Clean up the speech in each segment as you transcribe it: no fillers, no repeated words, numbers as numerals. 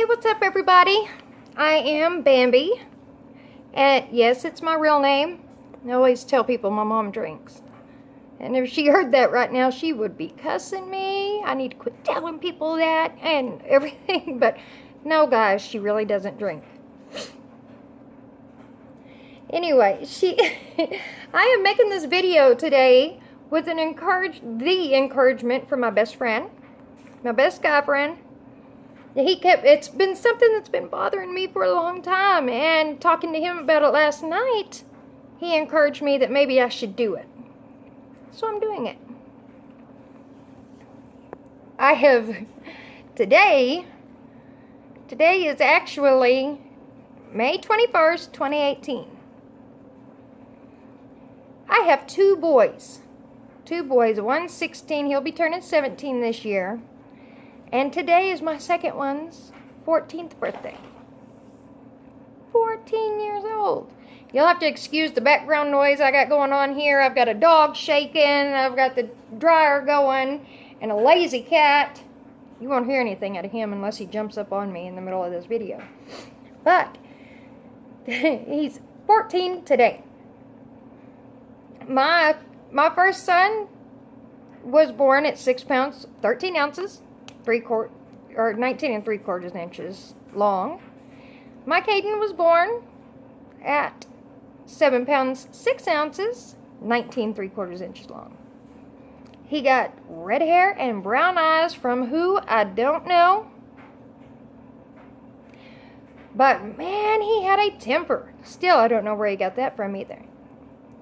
Hey, what's up, everybody? I am Bambi, and yes, it's my real name. I always tell people my mom drinks, and if she heard that right now, she would be cussing me. I need to quit telling people that and everything, but no, guys, she really doesn't drink. Anyway, I am making this video today with the encouragement from my best friend, my best guy friend. It's been something that's been bothering me for a long time, and talking to him about it last night, he encouraged me that maybe I should do it. So I'm doing it. Today is actually May 21st, 2018. I have two boys. One's 16, he'll be turning 17 this year. And today is my second one's 14th birthday. 14 years old. You'll have to excuse the background noise I got going on here. I've got a dog shaking, I've got the dryer going, and a lazy cat. You won't hear anything out of him unless he jumps up on me in the middle of this video. But he's 14 today. My first son was born at 6 pounds, 13 ounces. 19 3/4 inches long. My Kaden was born at 7 pounds 6 ounces, 19 3/4 inches long. He got red hair and brown eyes from who I don't know. But man, he had a temper. Still, I don't know where he got that from either.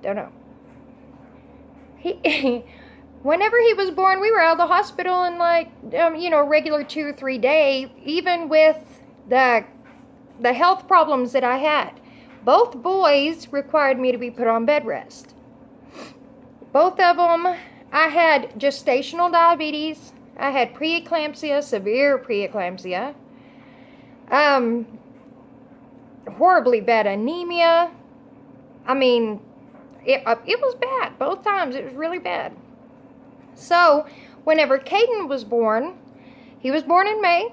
Don't know. Whenever he was born, we were out of the hospital in regular 2 or 3 days, even with the health problems that I had. Both boys required me to be put on bed rest. Both of them, I had gestational diabetes. I had preeclampsia, severe preeclampsia. Horribly bad anemia. I mean, it was bad. Both times, it was really bad. So, whenever Kaden was born, he was born in May.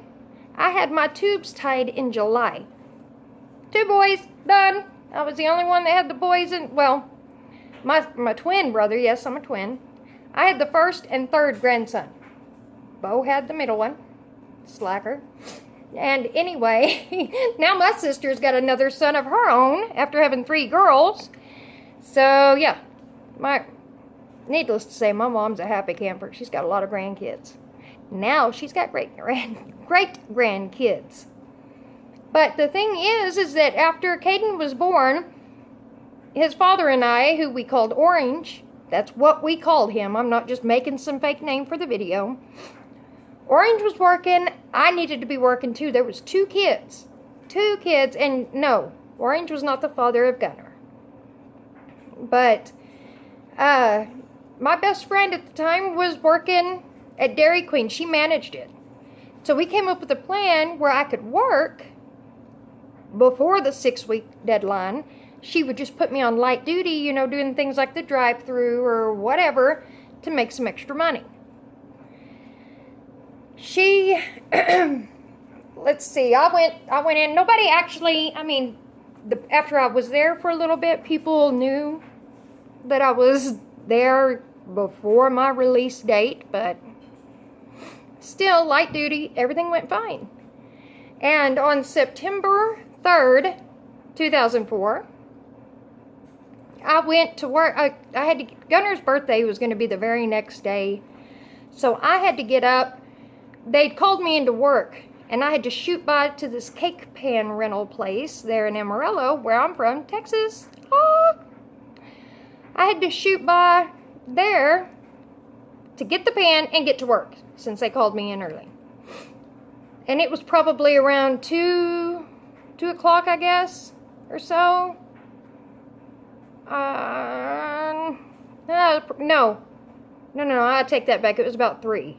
I had my tubes tied in July. 2 boys, done. I was the only one that had the boys in, well, my twin brother, yes, I'm a twin. I had the first and third grandson. Bo had the middle one, slacker. And anyway, now my sister's got another son of her own after having 3 girls. So, yeah, needless to say, my mom's a happy camper. She's got a lot of grandkids. Now she's got great grandkids. But the thing is that after Kaden was born, his father and I, who we called Orange, that's what we called him. I'm not just making some fake name for the video. Orange was working. I needed to be working too. There was 2 kids. 2 kids. And no, Orange was not the father of Gunner. But, my best friend at the time was working at Dairy Queen. She managed it. So we came up with a plan where I could work before the 6-week deadline. She would just put me on light duty, doing things like the drive-through or whatever to make some extra money. Let's see, I went in. Nobody actually, after I was there for a little bit, people knew that I was there before my release date, but still, light duty, everything went fine. And on September 3rd, 2004, I went to work. Gunner's birthday was going to be the very next day, so I had to get up. They'd called me into work, and I had to shoot by to this cake pan rental place there in Amarillo, where I'm from, Texas. I had to shoot by there to get the pan and get to work, since they called me in early. And it was probably around 2 o'clock, I guess, or so. No, I take that back. It was about 3.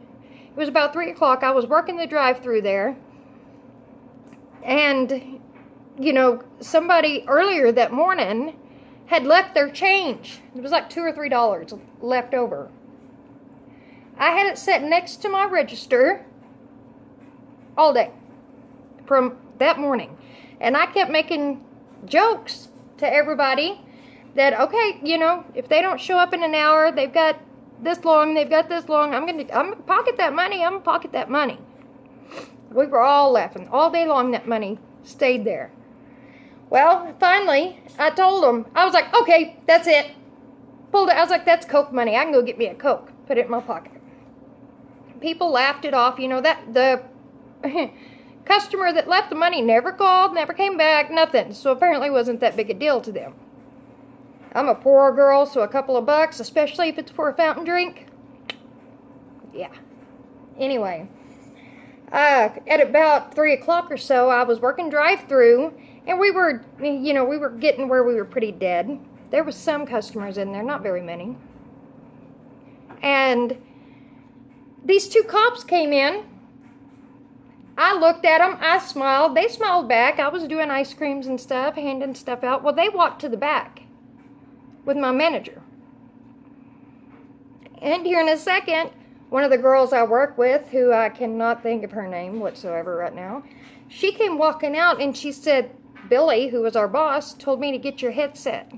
It was about 3 o'clock. I was working the drive-through there. And, somebody earlier that morning had left their change. It was like $2 or $3 left over. I had it set next to my register all day. from that morning. And I kept making jokes to everybody that, okay, you know, if they don't show up in an hour, they've got this long, I'm gonna pocket that money, I'm gonna pocket that money. We were all laughing. All day long, that money stayed there. Well, finally, I told them, I was like, okay, that's it. Pulled it, I was like, that's Coke money. I can go get me a Coke. Put it in my pocket. People laughed it off. You know, that the customer that left the money never called, never came back, nothing. So apparently it wasn't that big a deal to them. I'm a poor girl, so a couple of bucks, especially if it's for a fountain drink. Yeah. Anyway, at about 3 o'clock or so, I was working drive-through, and we were getting where we were pretty dead. There was some customers in there, not very many. And these two cops came in. I looked at them, I smiled, they smiled back. I was doing ice creams and stuff, handing stuff out. Well, they walked to the back with my manager. And here in a second, one of the girls I work with, who I cannot think of her name whatsoever right now, she came walking out and she said, Billy, who was our boss, told me to get your headset.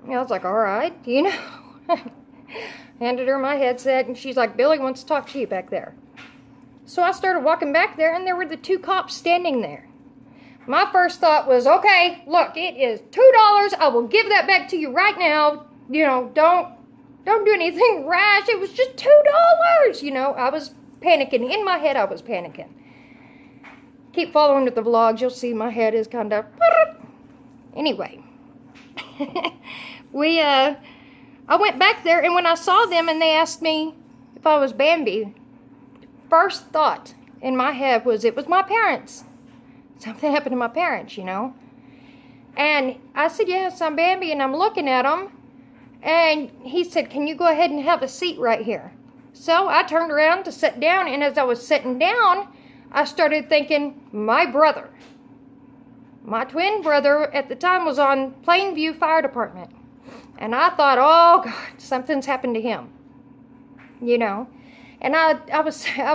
And I was like, all right, you know. Handed her my headset and she's like, Billy wants to talk to you back there. So I started walking back there and there were the two cops standing there. My first thought was, okay, look, it is $2. I will give that back to you right now. You know, don't do anything rash. It was just $2. You know, I was panicking. In my head, I was panicking. Keep following with the vlogs. You'll see my head is kind of... Anyway. I went back there, and when I saw them and they asked me if I was Bambi, first thought in my head was it was my parents. Something happened to my parents, you know. And I said, yes, I'm Bambi, and I'm looking at him. And he said, can you go ahead and have a seat right here? So I turned around to sit down, and as I was sitting down, I started thinking, my brother. My twin brother at the time was on Plainview Fire Department. And I thought, oh, God, something's happened to him. You know. And I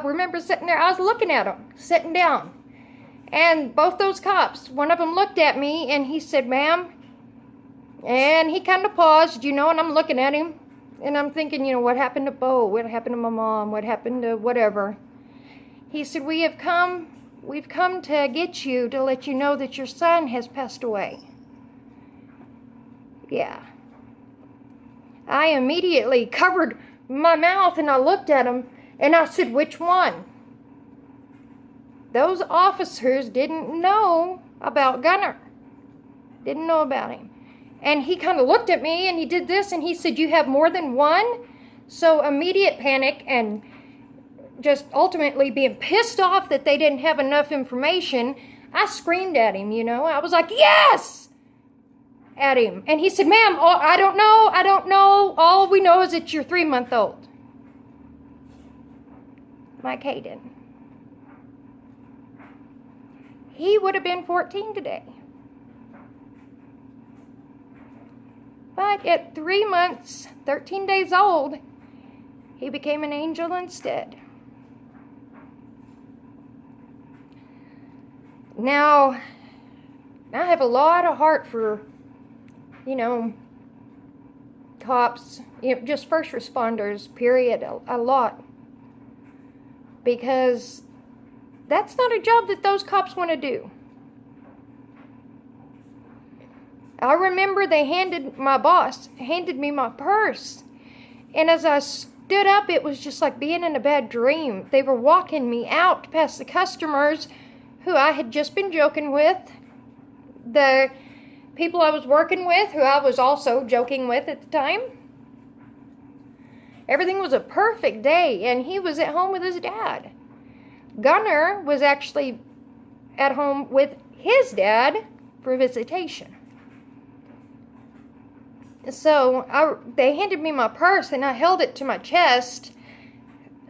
remember sitting there, I was looking at him, sitting down. And both those cops, one of them looked at me and he said, ma'am. And he kind of paused, you know, and I'm looking at him. And I'm thinking, you know, what happened to Bo? What happened to my mom? What happened to whatever? He said, we've come to get you to let you know that your son has passed away. Yeah. I immediately covered my mouth and I looked at him and I said, which one? Those officers didn't know about Gunner. Didn't know about him. And he kind of looked at me and he did this and he said, you have more than one? So immediate panic and just ultimately being pissed off that they didn't have enough information, I screamed at him, you know. I was like, yes! At him. And he said, ma'am, I don't know. All we know is that you're 3-month-old. My Kaden. He would have been 14 today. But at 3 months, 13 days old, he became an angel instead. Now, I have a lot of heart for, you know, cops, you know, just first responders, period, a lot. Because that's not a job that those cops want to do. I remember my boss handed me my purse. And as I stood up, it was just like being in a bad dream. They were walking me out past the customers who I had just been joking with. The people I was working with, who I was also joking with at the time. Everything was a perfect day, and he was at home with his dad. Gunner was actually at home with his dad for visitation. So they handed me my purse, and I held it to my chest,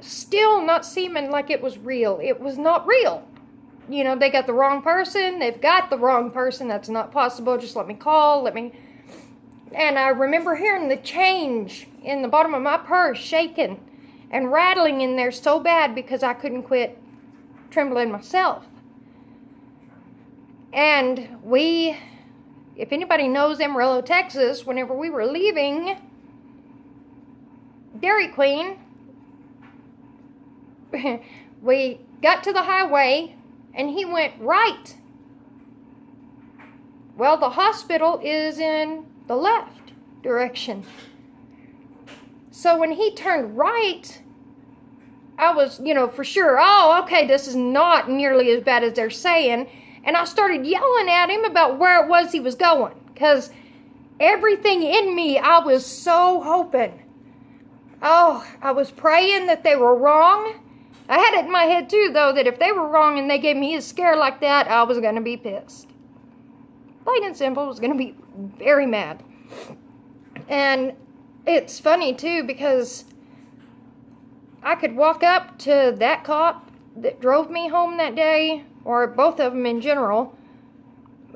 still not seeming like it was real. It was not real. You know, they got the wrong person. They've got the wrong person. That's not possible. Just let me call. And I remember hearing the change in the bottom of my purse shaking and rattling in there so bad because I couldn't quit trembling myself. And if anybody knows Amarillo, Texas, whenever we were leaving Dairy Queen, we got to the highway and he went right. Well, the hospital is in the left direction. So when he turned right, I was, for sure, oh, okay, this is not nearly as bad as they're saying. And I started yelling at him about where it was he was going. Because everything in me, I was so hoping. Oh, I was praying that they were wrong. I had it in my head too, though, that if they were wrong and they gave me a scare like that, I was going to be pissed. Plain and simple, I was going to be very mad. And it's funny too, because I could walk up to that cop that drove me home that day, or both of them in general.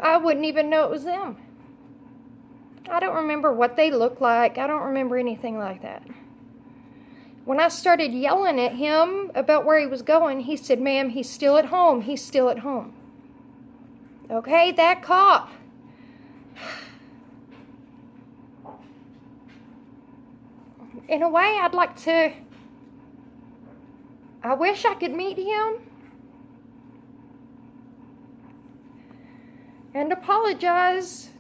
I wouldn't even know it was them. I don't remember what they looked like. I don't remember anything like that. When I started yelling at him about where he was going, he said, "Ma'am, he's still at home. He's still at home." Okay, that cop. In a way, I wish I could meet him and apologize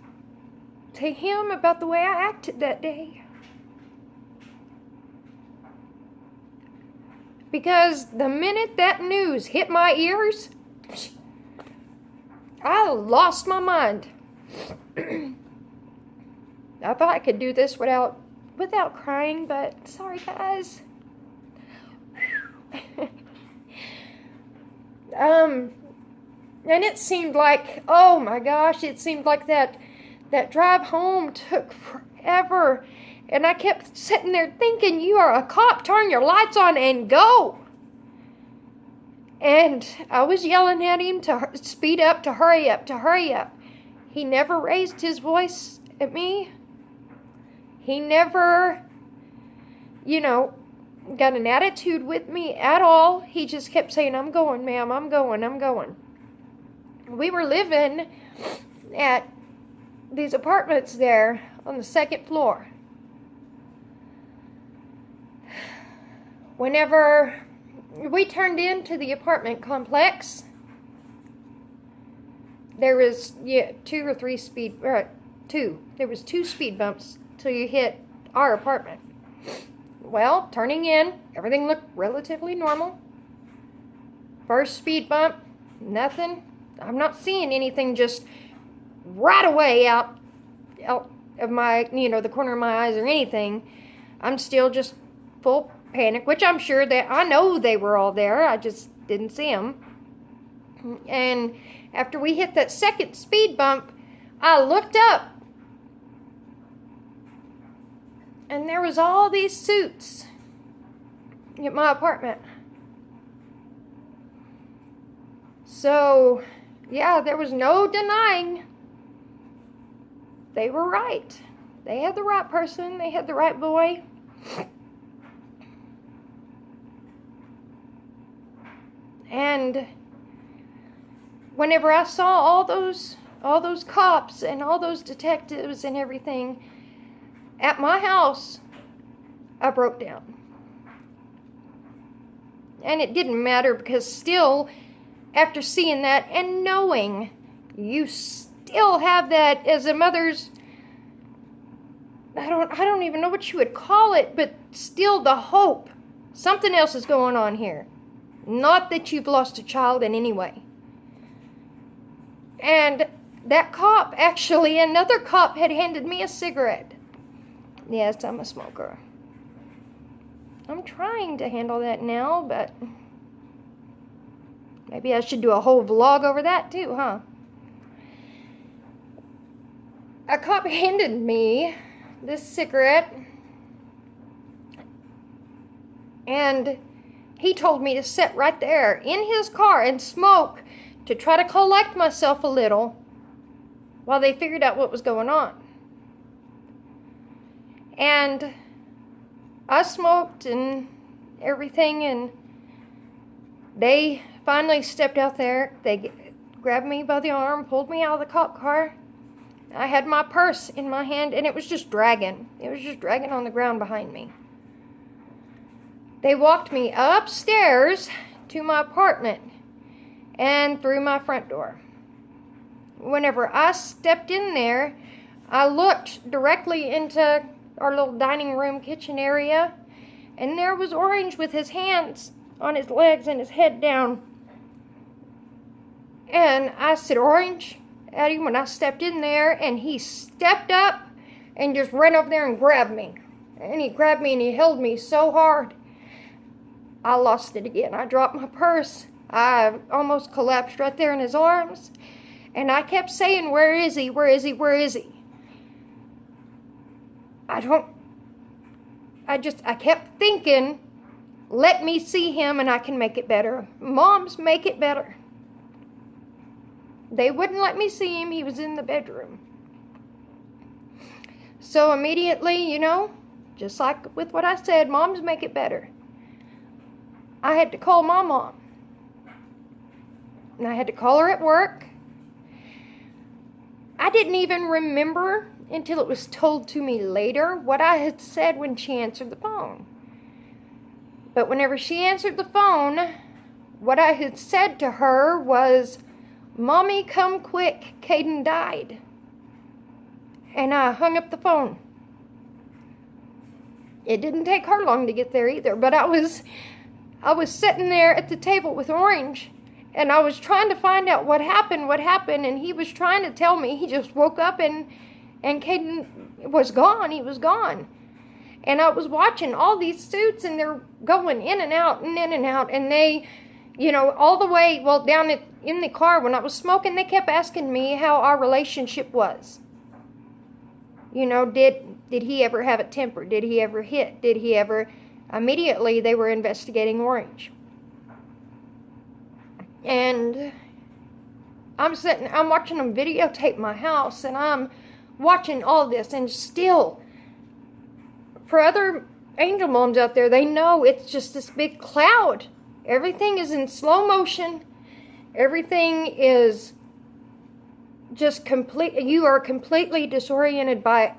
to him about the way I acted that day. Because the minute that news hit my ears, I lost my mind. I thought I could do this without crying, but sorry, guys. And it seemed like, oh my gosh, it seemed like that drive home took forever. And I kept sitting there thinking, you are a cop, turn your lights on and go. And I was yelling at him to speed up, to hurry up, to hurry up. He never raised his voice at me. He never, got an attitude with me at all. He just kept saying, "I'm going, ma'am, I'm going, I'm going." We were living at these apartments there on the second floor. Whenever we turned into the apartment complex, there was two. There was 2 speed bumps till you hit our apartment. Well, turning in, everything looked relatively normal. First speed bump, nothing. I'm not seeing anything just right away out of my, the corner of my eyes or anything. I'm still just full panic, which I'm sure that I know they were all there. I just didn't see them. And after we hit that second speed bump, I looked up. And there was all these suits at my apartment. So, yeah, there was no denying they were right. They had the right person. They had the right boy. And whenever I saw all those cops and all those detectives and everything at my house, I broke down. And it didn't matter, because still, after seeing that and knowing you still have that as a mother's, I don't even know what you would call it, but still the hope. Something else is going on here. Not that you've lost a child in any way. And that cop, actually, another cop had handed me a cigarette. Yes, I'm a smoker. I'm trying to handle that now, but maybe I should do a whole vlog over that too, huh? A cop handed me this cigarette, and he told me to sit right there in his car and smoke to try to collect myself a little while they figured out what was going on. And I smoked and everything, and they finally stepped out there. They grabbed me by the arm, pulled me out of the cop car. I had my purse in my hand, and it was just dragging. It was just dragging on the ground behind me. They walked me upstairs to my apartment and through my front door. Whenever I stepped in there, I looked directly into our little dining room kitchen area, and there was Orange with his hands on his legs and his head down. And I said, "Orange," at him when I stepped in there, and he stepped up and just ran over there and grabbed me. And he grabbed me and he held me so hard. I lost it again. I dropped my purse. I almost collapsed right there in his arms. And I kept saying, "Where is he? Where is he? Where is he?" I kept thinking, let me see him and I can make it better. Moms make it better. They wouldn't let me see him. He was in the bedroom. So immediately, just like with what I said, moms make it better. I had to call my mom. And I had to call her at work. I didn't even remember until it was told to me later what I had said when she answered the phone. But whenever she answered the phone, what I had said to her was, "Mommy, come quick, Kaden died." And I hung up the phone. It didn't take her long to get there either, but I was sitting there at the table with Orange, and I was trying to find out what happened, and he was trying to tell me. He just woke up and Kaden was gone. He was gone. And I was watching all these suits, and they're going in and out and in and out, and they, all the way, down in the car when I was smoking, they kept asking me how our relationship was. Did he ever have a temper? Did he ever hit? Did he ever... Immediately, they were investigating Orange. And I'm watching them videotape my house, and I'm watching all this, and still, for other angel moms out there, they know it's just this big cloud. Everything is in slow motion. Everything is just complete. You are completely disoriented by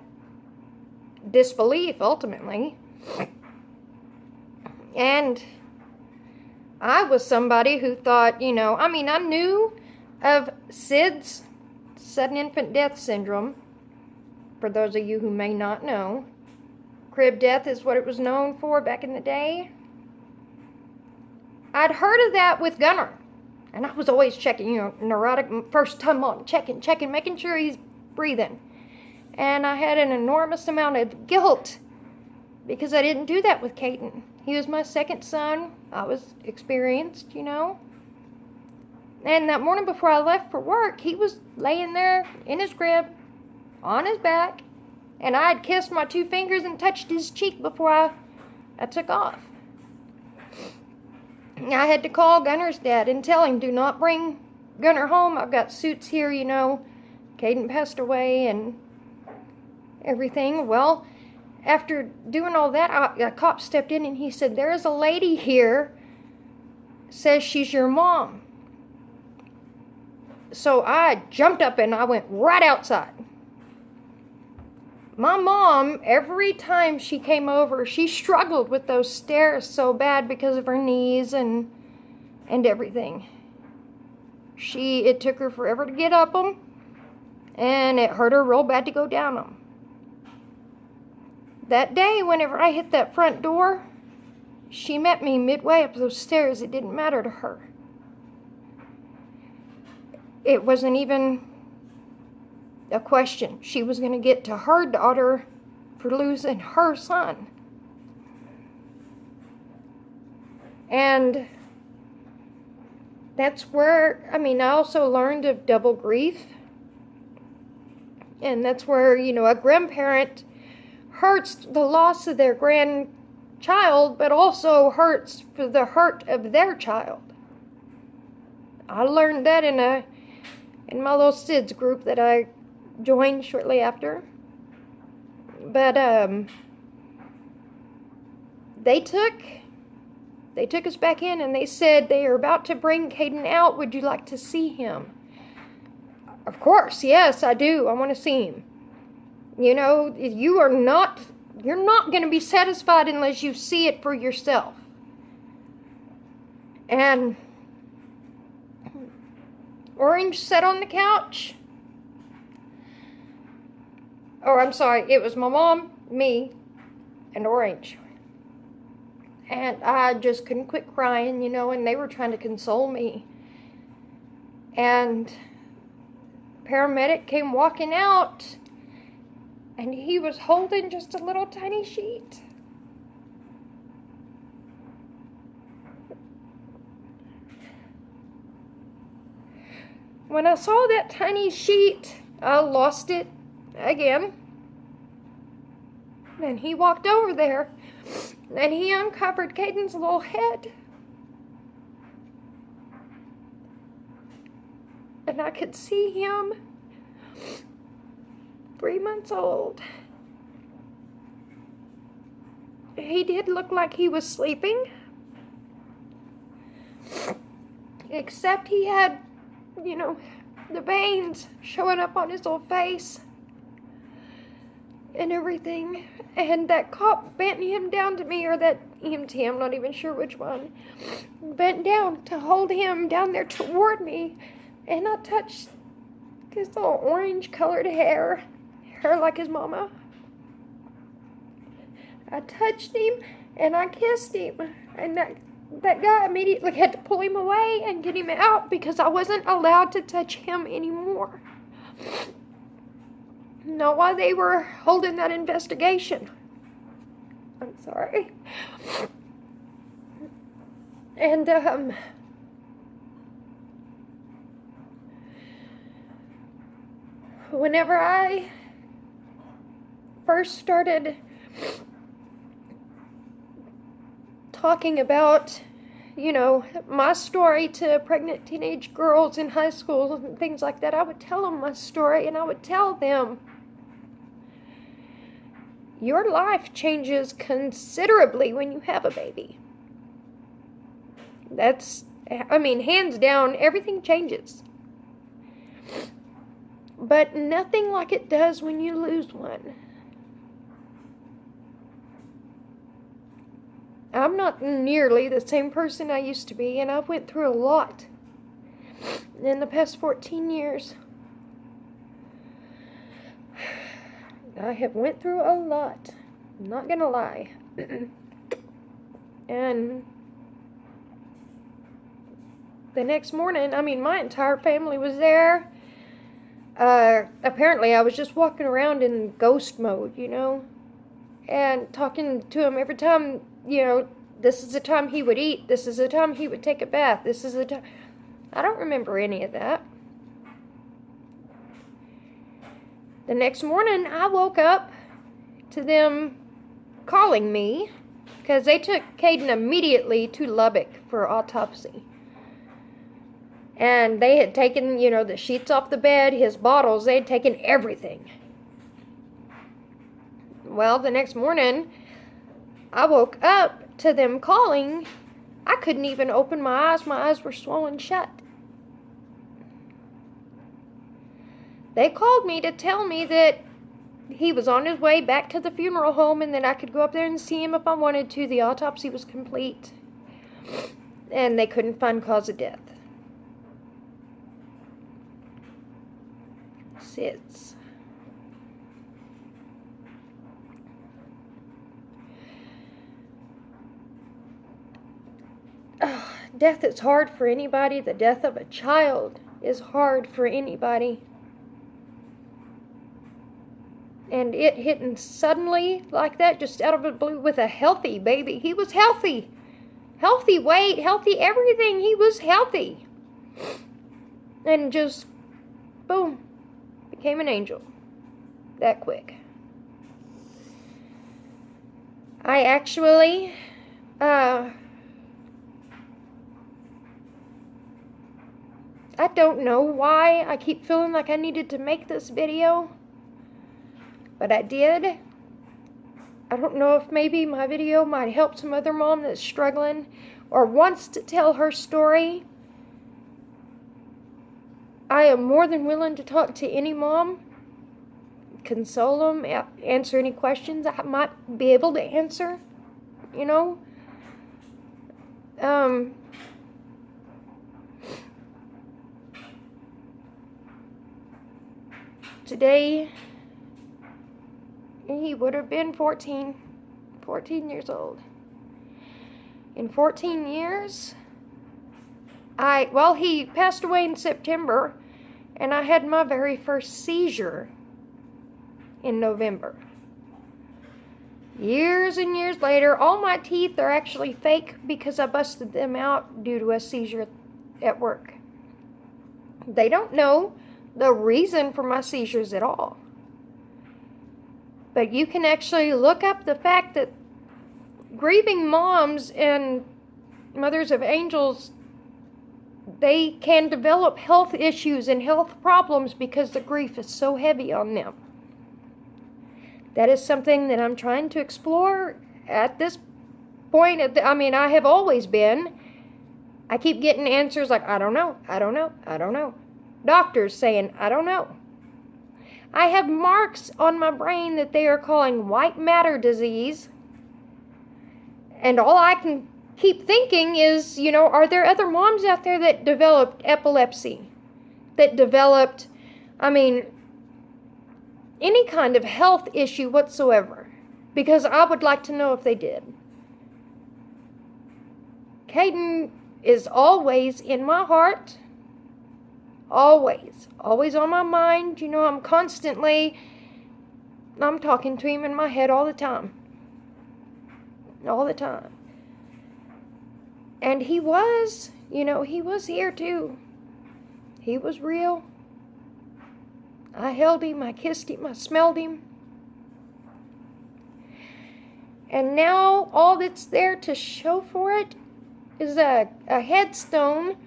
disbelief, ultimately. And I was somebody who thought, I knew of S.I.D.S, sudden infant death syndrome. For those of you who may not know, crib death is what it was known for back in the day. I'd heard of that with Gunner, and I was always checking, neurotic, first time on, checking, making sure he's breathing. And I had an enormous amount of guilt because I didn't do that with Kaden. He was my second son. I was experienced, And that morning before I left for work, he was laying there in his crib, on his back, and I had kissed my 2 fingers and touched his cheek before I took off. I had to call Gunner's dad and tell him, "Do not bring Gunner home. I've got suits here, Kaden passed away and everything." Well, after doing all that, a cop stepped in and he said, "There is a lady here, says she's your mom." So I jumped up and I went right outside. My mom, every time she came over, she struggled with those stairs so bad because of her knees and everything. It took her forever to get up them, and it hurt her real bad to go down them. That day, whenever I hit that front door, she met me midway up those stairs. It didn't matter to her. It wasn't even a question. She was going to get to her daughter for losing her son. And that's where, I also learned of double grief. And that's where, a grandparent hurts the loss of their grandchild, but also hurts for the hurt of their child. I learned that in my little S.I.D.S group that I joined shortly after. But they took us back in, and they said they are about to bring Kaden out. Would you like to see him? Of course, yes, I do. I want to see him. You know, you're not going to be satisfied unless you see it for yourself. And Orange sat on the couch. Or I'm sorry, it was my mom, me, and Orange. And I just couldn't quit crying, you know, and they were trying to console me. And paramedic came walking out, and he was holding just a little tiny sheet. When I saw that tiny sheet, I lost it again. And he walked over there, and he uncovered Kaden's little head. And I could see him, 3 months old. He did look like he was sleeping, except he had, you know, the veins showing up on his little face and everything. And that cop bent him down to me, or that EMT, I'm not even sure which one, bent down to hold him down there toward me. And I touched his little orange-colored hair like his mama. I touched him, and I kissed him. And that guy immediately had to pull him away and get him out because I wasn't allowed to touch him anymore. Not while they were holding that investigation. I'm sorry. And, whenever I first started talking about, you know, my story to pregnant teenage girls in high school and things like that, I would tell them my story, and I would tell them, your life changes considerably when you have a baby. That's, I mean, hands down, everything changes. But nothing like it does when you lose one. I'm not nearly the same person I used to be, and I've went through a lot in the past 14 years. I have went through a lot. I'm not gonna lie. And the next morning, I mean, my entire family was there. Apparently I was just walking around in ghost mode, you know, and talking to him every time, you know, this is the time he would eat, this is the time he would take a bath, this is the time. I don't remember any of that. The next morning, I woke up to them calling me because they took Kaden immediately to Lubbock for autopsy. And they had taken, you know, the sheets off the bed, his bottles, they had taken everything. Well, the next morning, I woke up to them calling. I couldn't even open my eyes were swollen shut. They called me to tell me that he was on his way back to the funeral home and that I could go up there and see him if I wanted to. The autopsy was complete. And they couldn't find cause of death. S.I.D.S. Oh, death is hard for anybody. The death of a child is hard for anybody. And it hitting suddenly like that, just out of the blue, with a healthy baby. He was healthy. Healthy weight, healthy everything. He was healthy. And just, boom, became an angel. That quick. I actually, I don't know why I keep feeling like I needed to make this video. But I did. I don't know if maybe my video might help some other mom that's struggling or wants to tell her story. I am more than willing to talk to any mom, console them, answer any questions I might be able to answer, you know. Today, he would have been 14 years old. In 14 years, he passed away in September, and I had my very first seizure in November. Years and years later, all my teeth are actually fake because I busted them out due to a seizure at work. They don't know the reason for my seizures at all. But you can actually look up the fact that grieving moms and mothers of angels, they can develop health issues and health problems because the grief is so heavy on them. That is something that I'm trying to explore at this point. I have always been. I keep getting answers like, I don't know. Doctors saying, I don't know. I have marks on my brain that they are calling white matter disease. And all I can keep thinking is, are there other moms out there that developed epilepsy? That developed, any kind of health issue whatsoever? Because I would like to know if they did. Kaden is always in my heart. Always on my mind. I'm talking to him in my head all the time. And he was here too. He was real. I held him, I kissed him, I smelled him. And now all that's there to show for it is a headstone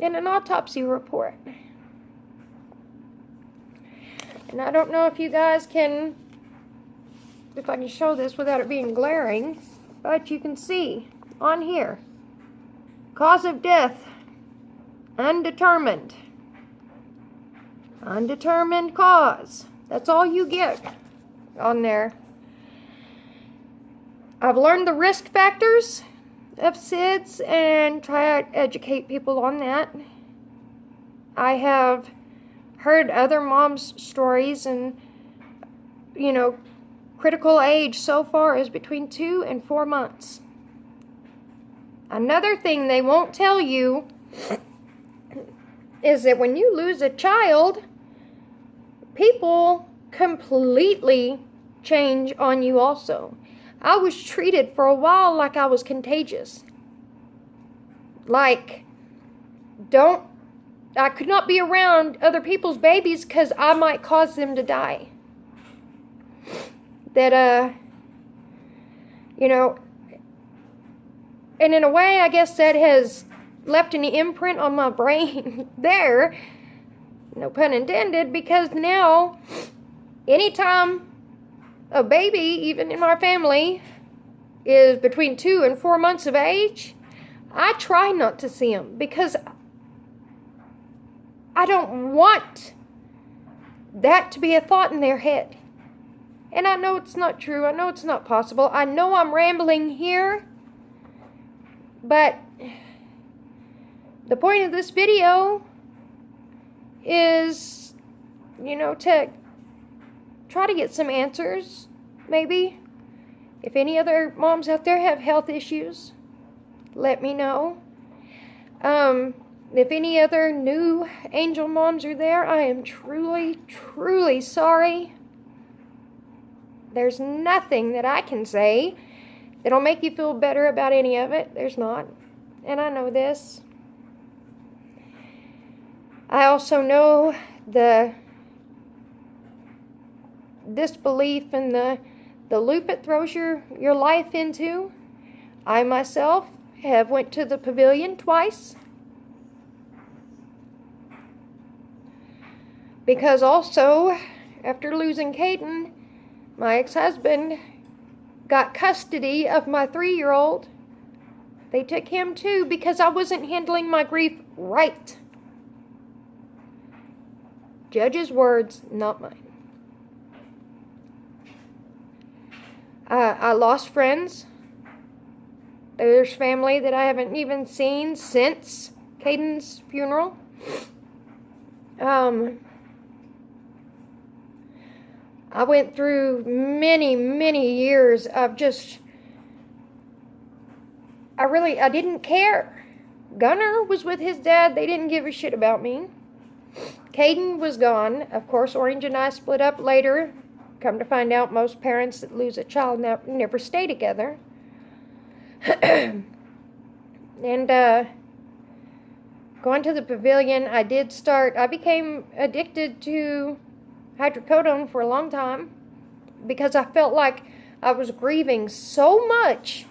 and an autopsy report. And I don't know if you guys if I can show this without it being glaring, but you can see on here, cause of death, undetermined cause. That's all you get on there. I've learned the risk factors of S.I.D.S and try to educate people on that. I have heard other moms' stories, and critical age so far is between 2 and 4 months. Another thing they won't tell you is that when you lose a child, people completely change on you also. I was treated for a while like I was contagious. I could not be around other people's babies because I might cause them to die. And in a way, I guess that has left an imprint on my brain there, no pun intended, because now, anytime a baby, even in my family, is between 2 and 4 months of age, I try not to see them because I don't want that to be a thought in their head. And I know it's not true. I know it's not possible. I know I'm rambling here. But the point of this video is, to try to get some answers, maybe. If any other moms out there have health issues, let me know. If any other new angel moms are there, I am truly, truly sorry. There's nothing that I can say that'll make you feel better about any of it. There's not. And I know this. I also know the disbelief and the loop it throws your life into. I myself have went to the pavilion twice. Because also, after losing Kaden, my ex-husband got custody of my 3-year-old. They took him too because I wasn't handling my grief right. Judge's words, not mine. I lost friends. There's family that I haven't even seen since Kaden's funeral. I went through many, many years of just, I didn't care. Gunnar was with his dad. They didn't give a shit about me. Kaden was gone. Of course, Orange and I split up later. Come to find out, most parents that lose a child never stay together. And going to the pavilion, I became addicted to hydrocodone for a long time because I felt like I was grieving so much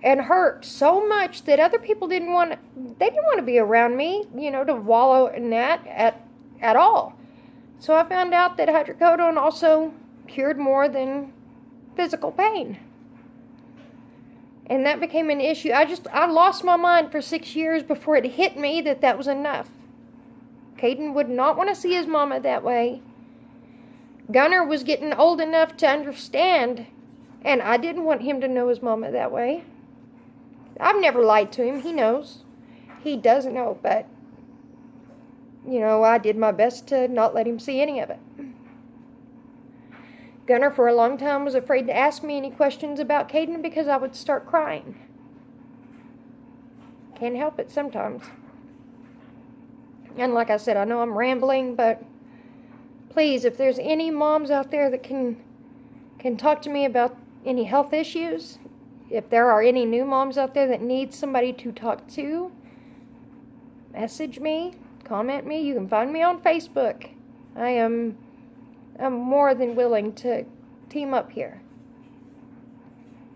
and hurt so much that other people didn't want to be around me, to wallow in that at all. So I found out that hydrocodone also cured more than physical pain. And that became an issue. I lost my mind for 6 years before it hit me that was enough. Kaden would not want to see his mama that way. Gunnar was getting old enough to understand, and I didn't want him to know his mama that way. I've never lied to him. He knows. He does know, but, I did my best to not let him see any of it. Gunnar, for a long time, was afraid to ask me any questions about Kaden because I would start crying. Can't help it sometimes. And like I said, I know I'm rambling, but please, if there's any moms out there that can talk to me about any health issues, if there are any new moms out there that need somebody to talk to, message me, comment me. You can find me on Facebook. I'm more than willing to team up here.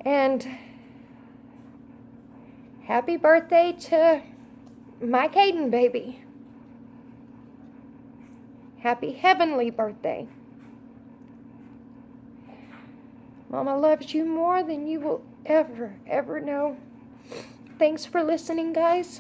And happy birthday to my Kaden baby. Happy heavenly birthday. Mama loves you more than you will ever know. Thanks for listening, guys.